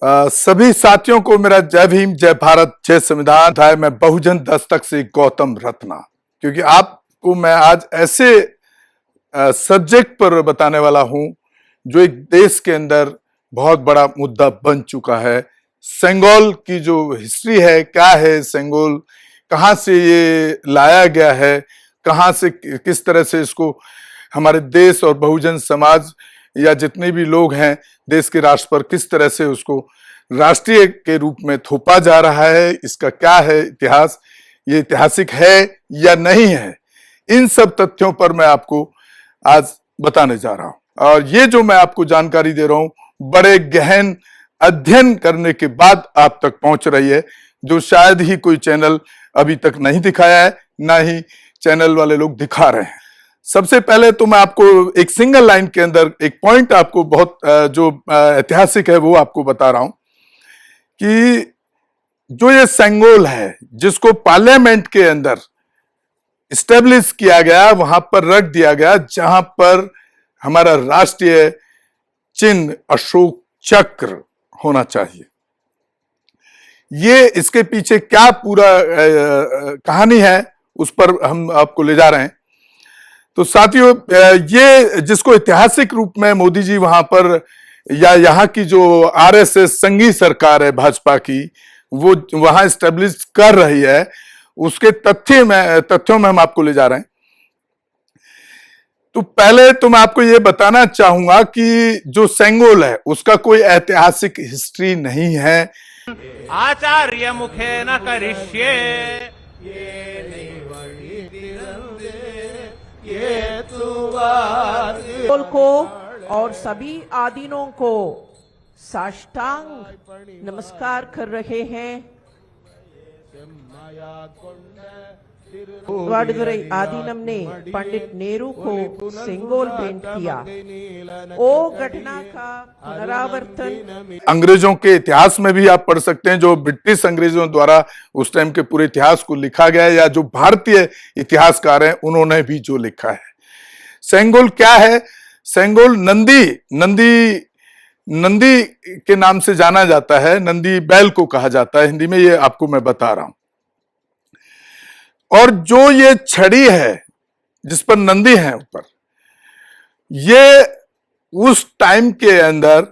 सभी साथियों को मेरा जय भीम, जय भारत, जय संविधान। था मैं बहुजन दस्तक से गौतम रत्ना, क्योंकि आपको मैं आज ऐसे सब्जेक्ट पर बताने वाला हूं जो एक देश के अंदर बहुत बड़ा मुद्दा बन चुका है। सेंगोल की जो हिस्ट्री है, क्या है सेंगोल, कहां से ये लाया गया है, कहां से किस तरह से इसको हमारे देश और बहुजन समाज या जितने भी लोग हैं देश के राष्ट्र पर किस तरह से उसको राष्ट्रीय के रूप में थोपा जा रहा है, इसका क्या है इतिहास, ये ऐतिहासिक है या नहीं है, इन सब तथ्यों पर मैं आपको आज बताने जा रहा हूं। और ये जो मैं आपको जानकारी दे रहा हूं बड़े गहन अध्ययन करने के बाद आप तक पहुंच रही है, जो शायद ही कोई चैनल अभी तक नहीं दिखाया है, ना ही चैनल वाले लोग दिखा रहे हैं। सबसे पहले तो मैं आपको एक सिंगल लाइन के अंदर एक पॉइंट आपको बहुत जो ऐतिहासिक है वो आपको बता रहा हूं कि जो ये सेंगोल है जिसको पार्लियामेंट के अंदर इस्टेब्लिश किया गया, वहां पर रख दिया गया जहां पर हमारा राष्ट्रीय चिन्ह अशोक चक्र होना चाहिए। ये इसके पीछे क्या पूरा कहानी है उस पर हम आपको ले जा रहे हैं। तो साथियों, ये जिसको ऐतिहासिक रूप में मोदी जी वहां पर या यहाँ की जो आरएसएस संघीय सरकार है भाजपा की, वो वहां एस्टेब्लिश कर रही है, उसके तथ्यों में हम आपको ले जा रहे हैं। तो पहले तो मैं आपको ये बताना चाहूंगा कि जो सेंगोल है उसका कोई ऐतिहासिक हिस्ट्री नहीं है। आचार्य मुखे न करिष्ये को और सभी आदीनों को साष्टांग नमस्कार कर रहे हैं। वाडुदुरै आदीनम ने पंडित नेहरू को सेंगोल भेंट किया। ओ घटना का पुनरावर्तन अंग्रेजों के इतिहास में भी आप पढ़ सकते हैं, जो ब्रिटिश अंग्रेजों द्वारा उस टाइम के पूरे इतिहास को लिखा गया है, या जो भारतीय इतिहासकार हैं उन्होंने भी जो लिखा है। सेंगोल क्या है? सेंगोल नंदी के नाम से जाना जाता है, नंदी बैल को कहा जाता है हिंदी में, ये आपको मैं बता रहा हूं। और जो ये छड़ी है जिस पर नंदी है ऊपर, ये उस टाइम के अंदर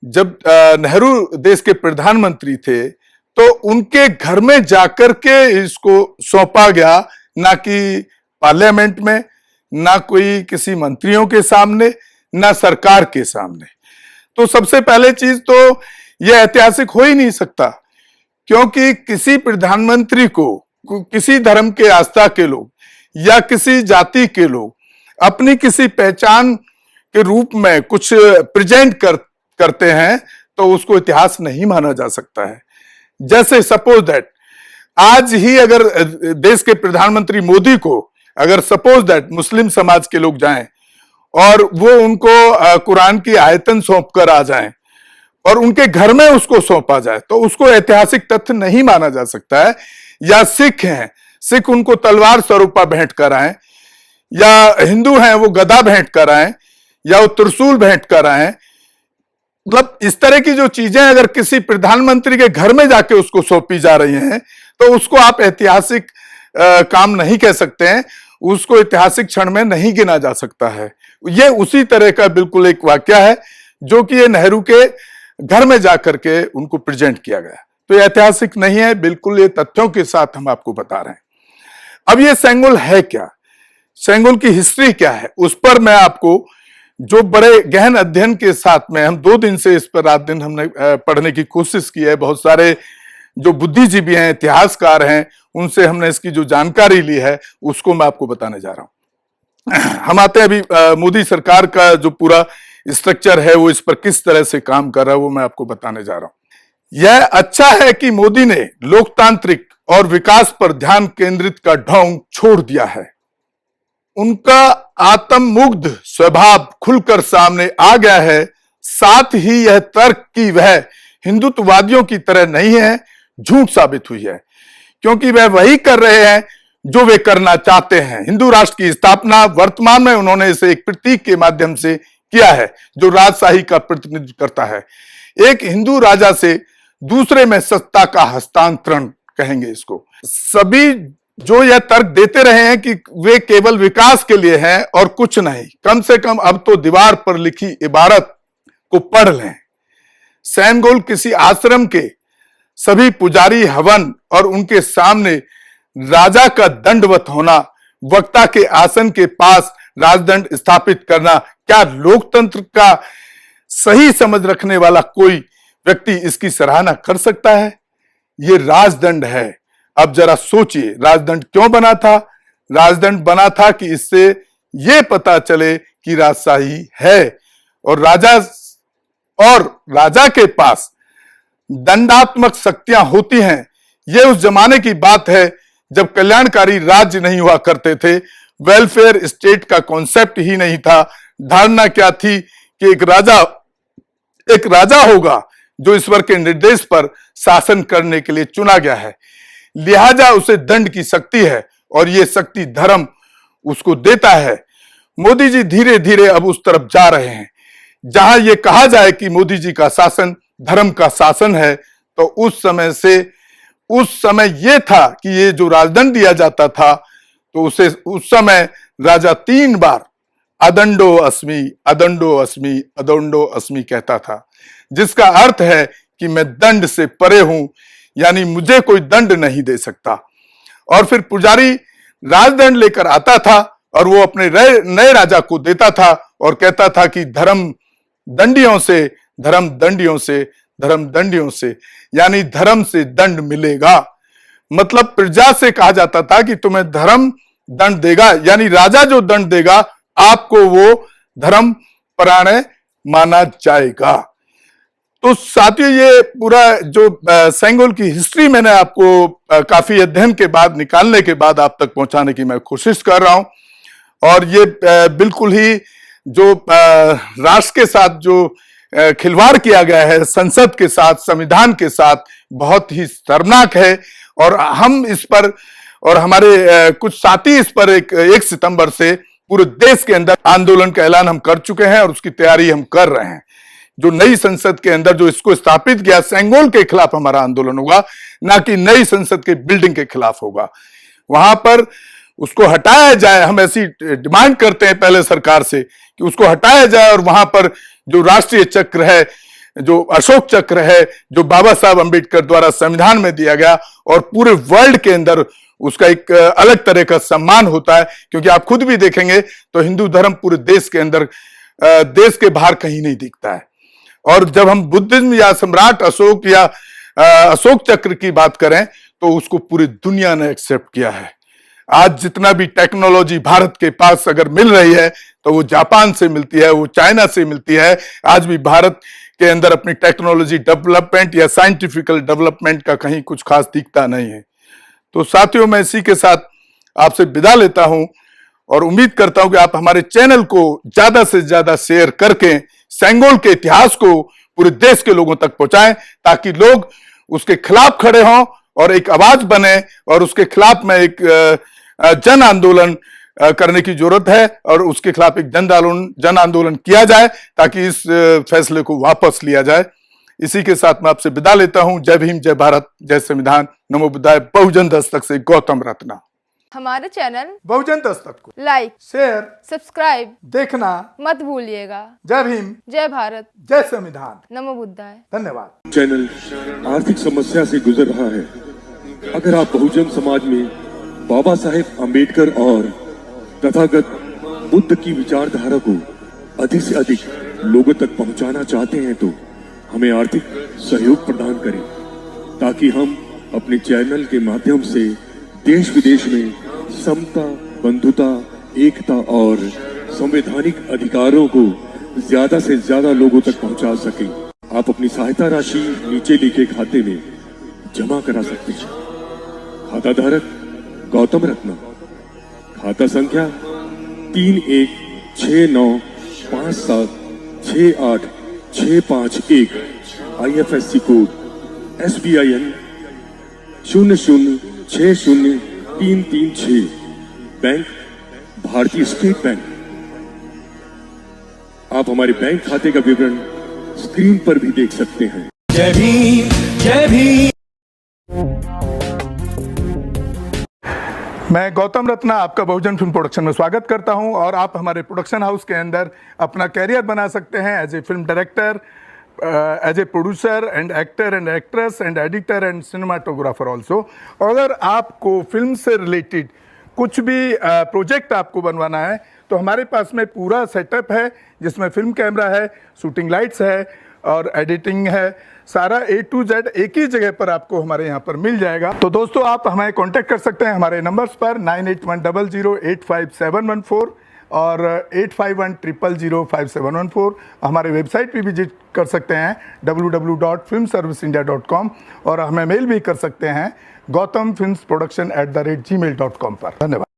जब नेहरू देश के प्रधानमंत्री थे तो उनके घर में जाकर के इसको सौंपा गया, ना कि पार्लियामेंट में, ना कोई किसी मंत्रियों के सामने, ना सरकार के सामने। तो सबसे पहले चीज तो यह ऐतिहासिक हो ही नहीं सकता, क्योंकि किसी प्रधानमंत्री को किसी धर्म के आस्था के लोग या किसी जाति के लोग अपनी किसी पहचान के रूप में कुछ प्रेजेंट करते हैं तो उसको इतिहास नहीं माना जा सकता है। जैसे सपोज दैट आज ही अगर देश के प्रधानमंत्री मोदी को अगर सपोज दैट मुस्लिम समाज के लोग जाएं और वो उनको कुरान की आयतन सौंप कर आ जाएं और उनके घर में उसको सौंपा जाए तो उसको ऐतिहासिक तथ्य नहीं माना जा सकता है। या सिख हैं, सिख उनको तलवार स्वरूपा भेंट कराएं, या हिंदू हैं वो गदा भेंट कराएं, या वो त्रिशूल भेंट कराएं, मतलब इस तरह की जो चीजें अगर किसी प्रधानमंत्री के घर में जाके उसको सौंपी जा रही हैं तो उसको आप ऐतिहासिक काम नहीं कह सकते हैं, उसको ऐतिहासिक क्षण में नहीं गिना जा सकता है। ये उसी तरह का बिल्कुल एक वाकया है जो कि ये नेहरू के घर में जाकर के उनको प्रेजेंट किया गया। तो ये ऐतिहासिक नहीं है, बिल्कुल ये तथ्यों के साथ हम आपको बता रहे हैं। अब ये सेंगोल है क्या, सेंगोल की हिस्ट्री क्या है, उस पर मैं आपको जो बड़े गहन अध्ययन के साथ में, हम 2 दिन से इस पर रात दिन हमने पढ़ने की कोशिश की है, बहुत सारे जो बुद्धिजीवी हैं, इतिहासकार हैं, उनसे हमने इसकी जो जानकारी ली है उसको मैं आपको बताने जा रहा हूं। हम आते हैं अभी मोदी सरकार का जो पूरा स्ट्रक्चर है वो इस पर किस तरह से काम कर रहा है वो मैं आपको बताने जा रहा हूं। यह अच्छा है कि मोदी ने लोकतांत्रिक और विकास पर ध्यान केंद्रित का ढोंग छोड़ दिया है। उनका आत्ममुग्ध स्वभाव खुलकर सामने आ गया है। साथ ही यह तर्क कि वह हिंदुत्ववादियों की तरह नहीं है, झूठ साबित हुई है, क्योंकि वह वही कर रहे हैं जो वे करना चाहते हैं। हिंदू राष्ट्र की स्थापना वर्तमान में उन्होंने इसे एक प्रतीक के माध्यम से किया है जो राजशाही का प्रतिनिधित्व करता है। एक हिंदू राजा से दूसरे में सत्ता का हस्तांतरण कहेंगे इसको। सभी जो यह तर्क देते रहे हैं कि वे केवल विकास के लिए हैं और कुछ नहीं, कम से कम अब तो दीवार पर लिखी इबारत को पढ़ लें। सेनगोल किसी आश्रम के सभी पुजारी हवन और उनके सामने राजा का दंडवत होना, वक्ता के आसन के पास राजदंड स्थापित करना, क्या लोकतंत्र का सही समझ रखने वाला कोई व्यक्ति इसकी सराहना कर सकता है? ये राजदंड है। अब जरा सोचिए, राजदंड क्यों बना था? राजदंड बना था कि इससे यह पता चले कि राजशाही है और राजा के पास दंडात्मक शक्तियां होती हैं। यह उस जमाने की बात है जब कल्याणकारी राज्य नहीं हुआ करते थे, वेलफेयर स्टेट का कॉन्सेप्ट ही नहीं था। धारणा क्या थी कि एक राजा होगा जो ईश्वर के निर्देश पर शासन करने के लिए चुना गया है, लिहाजा उसे दंड की शक्ति है और यह शक्ति धर्म उसको देता है। मोदी जी धीरे धीरे अब उस तरफ जा रहे हैं जहां यह कहा जाए कि मोदी जी का शासन धर्म का शासन है। तो उस समय यह था कि ये जो राजदंड दिया जाता था तो उस समय राजा 3 बार अदंडो अस्मि, अदंडो अस्मि, अदंडो अस्मि कहता था, जिसका अर्थ है कि मैं दंड से परे हूं, यानी मुझे कोई दंड नहीं दे सकता। और फिर पुजारी राजदंड लेकर आता था और वो अपने नए राजा को देता था और कहता था कि धर्म दंडियों से, धर्म दंडियों से, धर्म दंडियों से, यानी धर्म से दंड मिलेगा। मतलब प्रजा से कहा जाता था कि तुम्हें धर्म दंड देगा, यानी राजा जो दंड देगा आपको वो धर्म परायण माना जाएगा। तो साथियों, ये पूरा जो सेंगोल की हिस्ट्री मैंने आपको काफी अध्ययन के बाद, निकालने के बाद आप तक पहुंचाने की मैं कोशिश कर रहा हूं। और ये बिल्कुल ही जो राष्ट्र के साथ जो खिलवाड़ किया गया है, संसद के साथ, संविधान के साथ, बहुत ही शर्मनाक है। और हम इस पर और हमारे कुछ साथी इस पर 1 सितंबर से पूरे देश के अंदर आंदोलन का ऐलान हम कर चुके हैं और उसकी तैयारी हम कर रहे हैं। जो नई संसद के अंदर जो इसको स्थापित किया, सेंगोल के खिलाफ हमारा आंदोलन होगा, ना कि नई संसद के बिल्डिंग के खिलाफ होगा। वहां पर उसको हटाया जाए, हम ऐसी डिमांड करते हैं पहले सरकार से कि उसको हटाया जाए और वहां पर जो राष्ट्रीय चक्र है, जो अशोक चक्र है, जो बाबा साहब अंबेडकर द्वारा संविधान में दिया गया, और पूरे वर्ल्ड के अंदर उसका एक अलग तरह का सम्मान होता है। क्योंकि आप खुद भी देखेंगे तो हिंदू धर्म पूरे देश के अंदर, देश के बाहर कहीं नहीं दिखता है। और जब हम बुद्धिज्म या सम्राट अशोक या अशोक चक्र की बात करें तो उसको पूरी दुनिया ने एक्सेप्ट किया है। आज जितना भी टेक्नोलॉजी भारत के पास अगर मिल रही है तो वो जापान से मिलती है, वो चाइना से मिलती है। आज भी भारत के अंदर अपनी टेक्नोलॉजी डेवलपमेंट या साइंटिफिकल डेवलपमेंट का कहीं कुछ खास दिखता नहीं है। तो साथियों, मैं इसी के साथ आपसे विदा लेता हूं और उम्मीद करता हूं कि आप हमारे चैनल को ज्यादा से ज्यादा शेयर करके सेंगोल के इतिहास को पूरे देश के लोगों तक पहुंचाएं, ताकि लोग उसके खिलाफ खड़े हों और एक आवाज बने और उसके खिलाफ में एक जन आंदोलन करने की जरूरत है और उसके खिलाफ एक जन आंदोलन किया जाए ताकि इस फैसले को वापस लिया जाए। इसी के साथ मैं आपसे विदा लेता हूं। जय भीम, जय भारत, जय संविधान, नमो बुद्धाय। बहुजन दस्तक से गौतम रत्ना। हमारे चैनल बहुजन दस्तक को लाइक, शेयर, सब्सक्राइब देखना मत भूलिएगा। जय भीम, जय भारत, जय संविधान, नमो बुद्धाय। धन्यवाद। चैनल आर्थिक समस्या से गुजर रहा है। अगर आप बहुजन समाज में बाबा साहेब अम्बेडकर और तथागत बुद्ध की विचारधारा को अधिक से अधिक लोगों तक पहुंचाना चाहते हैं तो हमें आर्थिक सहयोग प्रदान करें, ताकि हम अपने चैनल के माध्यम से देश विदेश में समता, बंधुता, एकता और संवैधानिक अधिकारों को ज्यादा से ज्यादा लोगों तक पहुंचा सकें। आप अपनी सहायता राशि नीचे लिखे खाते में जमा करा सकते हैं। खाता धारक गौतम रत्ना, खाता संख्या 3169576865 IFSC कोड SBIN 0060336, बैंक भारतीय स्टेट बैंक। आप हमारे बैंक खाते का विवरण स्क्रीन पर भी देख सकते हैं। जय भीम, जय भीम। मैं गौतम रत्ना आपका बहुजन फिल्म प्रोडक्शन में स्वागत करता हूं और आप हमारे प्रोडक्शन हाउस के अंदर अपना कैरियर बना सकते हैं as a film director, as a producer and actor and actress and editor and cinematographer also. अगर आपको फिल्म से रिलेटेड कुछ भी प्रोजेक्ट आपको बनवाना है तो हमारे पास में पूरा सेटअप है, जिसमें फिल्म कैमरा है, शूटिंग लाइट्स है और एडिटिंग है। सारा A to Z एक ही जगह पर आपको हमारे यहाँ पर मिल जाएगा। तो दोस्तों आप हमें कांटेक्ट कर सकते हैं हमारे नंबर्स पर 9810085714 और 8510005714। हमारे वेबसाइट पे विजिट कर सकते हैं www.filmserviceindia.com और हमें मेल भी कर सकते हैं gautamfilmsproduction@gmail.com पर। धन्यवाद।